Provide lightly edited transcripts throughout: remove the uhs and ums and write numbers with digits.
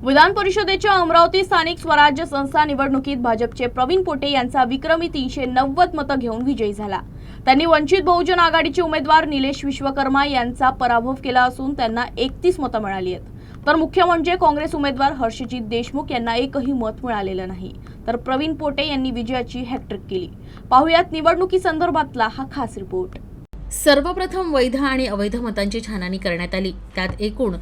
विधान परिषदेच्या अमरावती स्थानिक स्वराज्य संस्था निवडणुकीत भाजपचे प्रवीण पोटे यांचा विक्रमी 390 मतं घेऊन विजयी झाला। त्यांनी वंचित बहुजन आघाडीचे उमेदवार निलेश विश्वकर्मा यांचा पराभव केला असून त्यांना 31 मतं मिळाली आहेत। तर मुख्य म्हणजे काँग्रेस उमेदवार हर्षजित देशमुख यांना एकही मत मिळालेलं नाही। तर प्रवीण पोटे यांनी विजयाची हॅट्रिक केली। पाहुयात निवडणुकी संदर्भातला हा खास रिपोर्ट। सर्वप्रथम वैध आणि अवैध मतांची छाननी करण्यात आली। त्यात एकूण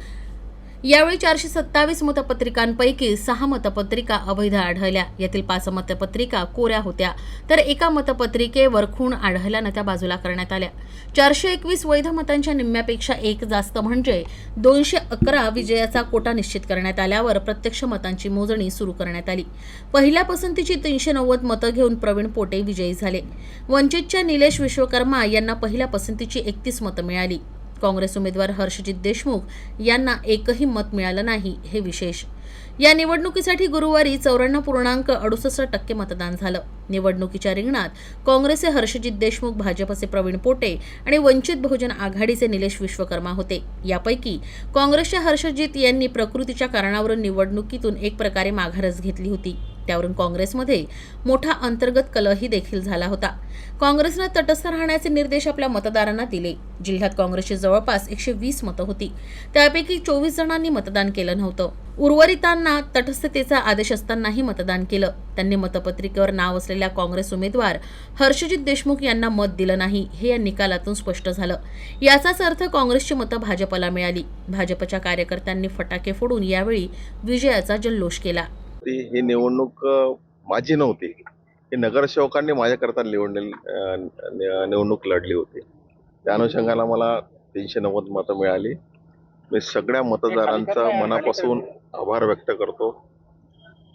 यावेळी 427 मतपत्रिकांपैकी 6 मतपत्रिका अवैध आढळल्या। यातील 5 मतपत्रिका कोऱ्या होत्या, तर एका मतपत्रिकेवर खूण आढळल्याने त्या बाजूला करण्यात आल्या। 421 वैध मतांच्या निम्म्यापेक्षा एक जास्त म्हणजे 211 विजयाचा कोटा निश्चित करण्यात आल्यावर प्रत्यक्ष मतांची मोजणी सुरू करण्यात आली। पहिल्या पसंतीची 390 मतं घेऊन प्रवीण पोटे विजयी झाले। वंचितच्या निलेश विश्वकर्मा यांना पहिल्या पसंतीची 31 मतं मिळाली। काँग्रेस उमेदवार हर्षजित देशमुख यांना एकही मत मिळालं नाही, हे विशेष। या निवडणुकीसाठी गुरुवारी 94.68% मतदान झालं। निवडणुकीच्या रिंगणात काँग्रेसचे हर्षजित देशमुख, भाजपचे प्रवीण पोटे आणि वंचित बहुजन आघाडीचे निलेश विश्वकर्मा होते। यापैकी काँग्रेसच्या हर्षजित यांनी प्रकृतीच्या कारणावरून निवडणुकीतून एक प्रकारे माघारच घेतली होती। त्यावरून काँग्रेसमध्ये मोठा अंतर्गत कलहही देखील झाला होता। काँग्रेसने तटस्थ राहण्याचे निर्देश आपल्या मतदारांना दिले। जिल्ह्यात काँग्रेसची जवळपास 120 मतं होती, त्यापैकी 24 जणांनी मतदान केलं नव्हतं। उर्वरितांना तटस्थतेचा आदेश असतानाही मतदान केलं। त्यांनी मतपत्रिकेवर नाव असलेल्या काँग्रेस उमेदवार हर्षजित देशमुख यांना मत दिलं नाही, हे या निकालातून स्पष्ट झालं। याचाच अर्थ काँग्रेसची मतं भाजपला मिळाली। भाजपच्या कार्यकर्त्यांनी फटाके फोडून यावेळी विजयाचा जल्लोष केला। ही निवडणूक माझी नव्हती, ही नगरसेवकांनी माझ्याकरता निवडणूक लढली होती। त्या अनुषंगाने मला 390 मतं मिळाली। मी सगळ्या मतदारांचा मनापासून आभार व्यक्त करतो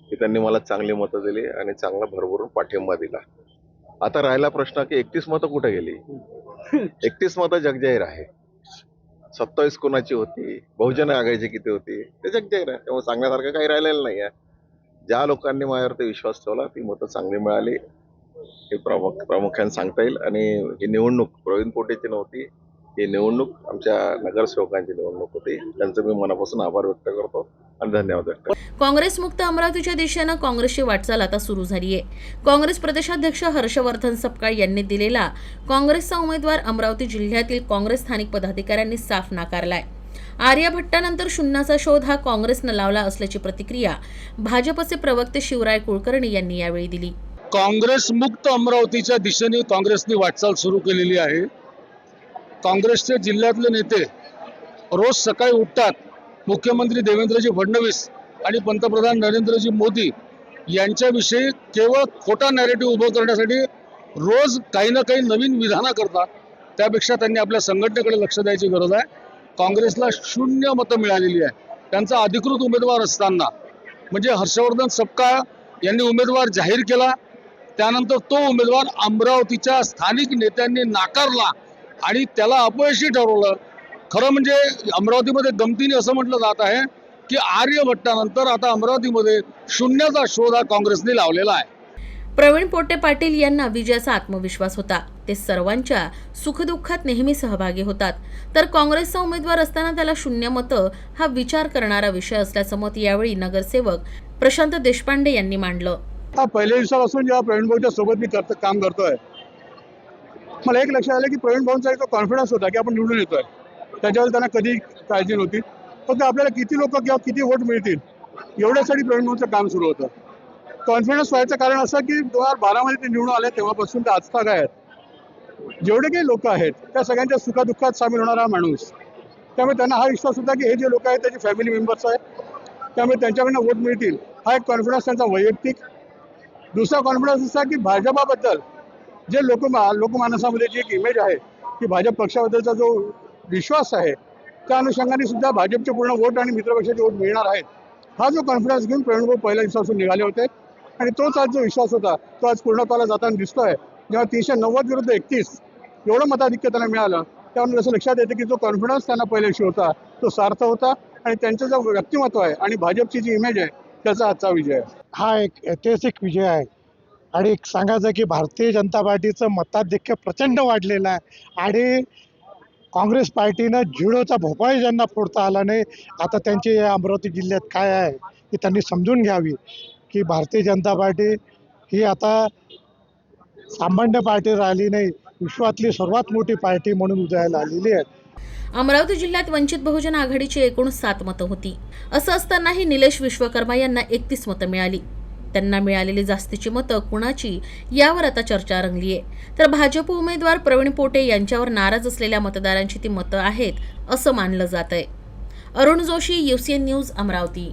की त्यांनी मला चांगली मतं दिली आणि चांगला भरभरून पाठिंबा दिला। आता राहिला प्रश्न की 31 मतं कुठे गेली? 31 मतं जगजाहीर आहे। 27 कोणाची होती, बहुजन आघाडीची किती होती ते जगजाहीर आहे, त्यामुळे सांगण्यासारखं काही राहिलेलं नाही आहे। ज्या लोकांनी माझ्यावरती विश्वास ठेवला ती मतं चांगली मिळाली हे प्रामुख्याने सांगता येईल। आणि ही निवडणूक प्रवीण पोटेची नव्हती, ही निवडणूक आमच्या नगरसेवकांची निवडणूक होती। त्यांचं मी मनापासून आभार व्यक्त करतो आणि धन्यवाद व्यक्त करतो। काँग्रेस मुक्त अमरावतीच्या दिशेनं काँग्रेसची वाटचाल आता सुरू झाली आहे। काँग्रेस प्रदेशाध्यक्ष हर्षवर्धन सपकाळ यांनी दिलेला काँग्रेसचा उमेदवार अमरावती जिल्ह्यातील काँग्रेस स्थानिक पदाधिकाऱ्यांनी साफ नाकारलाय। आर्य भट्टानंतर शून्याचा शोध हा काँग्रेसनं लावला असल्याची प्रतिक्रिया भाजपचे प्रवक्ते शिवराय कुलकर्णी यांनी यावेळी दिली। काँग्रेस मुक्त अमरावतीच्या दिशेने काँग्रेसने वाटचाल सुरू केलेली आहे। काँग्रेसचे जिल्ह्यातले नेते रोज सकाळी उठतात, मुख्यमंत्री देवेंद्रजी फडणवीस आणि पंतप्रधान नरेंद्रजी मोदी यांच्याविषयी केवळ खोटा नॅरेटिव्ह उभं करण्यासाठी रोज काही ना काही नवीन विधानं करतात। त्यापेक्षा त्यांनी आपल्या संघटनेकडे लक्ष द्यायची गरज आहे। काँग्रेसला 0 मतं मिळालेली आहे। त्यांचा अधिकृत उमेदवार असताना म्हणजे हर्षवर्धन सपकाळ यांनी उमेदवार जाहीर केला, त्यानंतर तो उमेदवार अमरावतीच्या स्थानिक नेत्यांनी नाकारला आणि त्याला अपयशी ठरवलं। खरं म्हणजे अमरावतीमध्ये गमतीने असं म्हटलं जात आहे की आर्य भट्टानंतर आता अमरावतीमध्ये शून्याचा शोध हा काँग्रेसने लावलेला आहे। प्रवीण पोटे पाटील यांना विजयाचा आत्मविश्वास होता। ते सर्वांच्या सुखदुःखात नेहमी सहभागी होतात। तर काँग्रेसचा उमेदवार असताना त्याला 0 मतं हा विचार करणारा विषय असल्याचं मत यावेळी नगरसेवक प्रशांत देशपांडे यांनी मांडलं। पहिल्या दिवसापासून जेव्हा प्रवीण भाऊच्या सोबत मी काम करतोय, मला एक लक्षात आलं की प्रवीण भाऊंचा एक कॉन्फिडन्स होता की आपण निवडून येतोय। त्याच्यावर त्यांना कधी काळजी नव्हती, फक्त आपल्याला किती लोक किंवा किती वोट मिळतील एवढ्यासाठी प्रवीण भाऊंचं काम सुरू होतं। कॉन्फिडन्स व्हायचं कारण असं की 2012 मध्ये ते निवडून आले तेव्हापासून ते आजताग आहेत। जेवढे काही लोक आहेत त्या सगळ्यांच्या सुखादुःखात सामील होणारा माणूस, त्यामुळे त्यांना हा विश्वास होता की हे जे लोक आहेत त्याचे फॅमिली मेंबर्स आहेत, त्यामुळे त्यांच्याकडनं वोट मिळतील, हा एक कॉन्फिडन्स त्यांचा वैयक्तिक। दुसरा कॉन्फिडन्स असा की भाजपाबद्दल जे लोकमानसामध्ये जी एक इमेज आहे की भाजप पक्षाबद्दलचा जो विश्वास आहे, त्या अनुषंगाने सुद्धा भाजपचे पूर्ण वोट आणि मित्रपक्षाचे वोट मिळणार आहेत, हा जो कॉन्फिडन्स घेऊन प्रवीण भाऊ पहिल्या दिवसापासून निघाले होते। आणि तोच आज जो विश्वास होता तो आज पूर्णत्वाला जाताना दिसतोय। जेव्हा 390 विरुद्ध 31 एवढं मताधिक्य त्यांना मिळालं, त्यामुळे असं लक्षात येतं की जो कॉन्फिडन्स त्यांना पहिल्या दिवशी होता तो सार्थ होता आणि त्यांचं जो व्यक्तिमत्व आहे आणि भाजपची जी इमेज आहे त्याचा आजचा विजय आहे। हा एक ऐतिहासिक विजय आहे आणि सांगायचं की भारतीय जनता पार्टीचं मताधिक्य प्रचंड वाढलेलं आहे आणि काँग्रेस पार्टीनं झिरोचा भोपाळी ज्यांना फोडता आला नाही, आता त्यांचे या अमरावती जिल्ह्यात काय आहे की त्यांनी समजून घ्यावी की भारतीय जनता पार्टी ही आता सामान्य पार्टी राहिली नाही, विश्वातली सर्वात मोठी पार्टी म्हणून उदयाला आलेली आहे. अमरावती जिल्ह्यात वंचित बहुजन आघाडीची एकूण 7 मतं होती. असं असतानाही निलेश विश्वकर्मा यांना 31 मतं मिळाली. त्यांना मिळालेली जास्तीची मतं कुणाची यावर आता चर्चा रंगली आहे. तर भाजप उमेदवार प्रवीण पोटे यांच्यावर नाराज असलेल्या मतदारांची ती मतं आहेत असं मानलं जात आहे. Arun Joshi, UCN news, Amravati.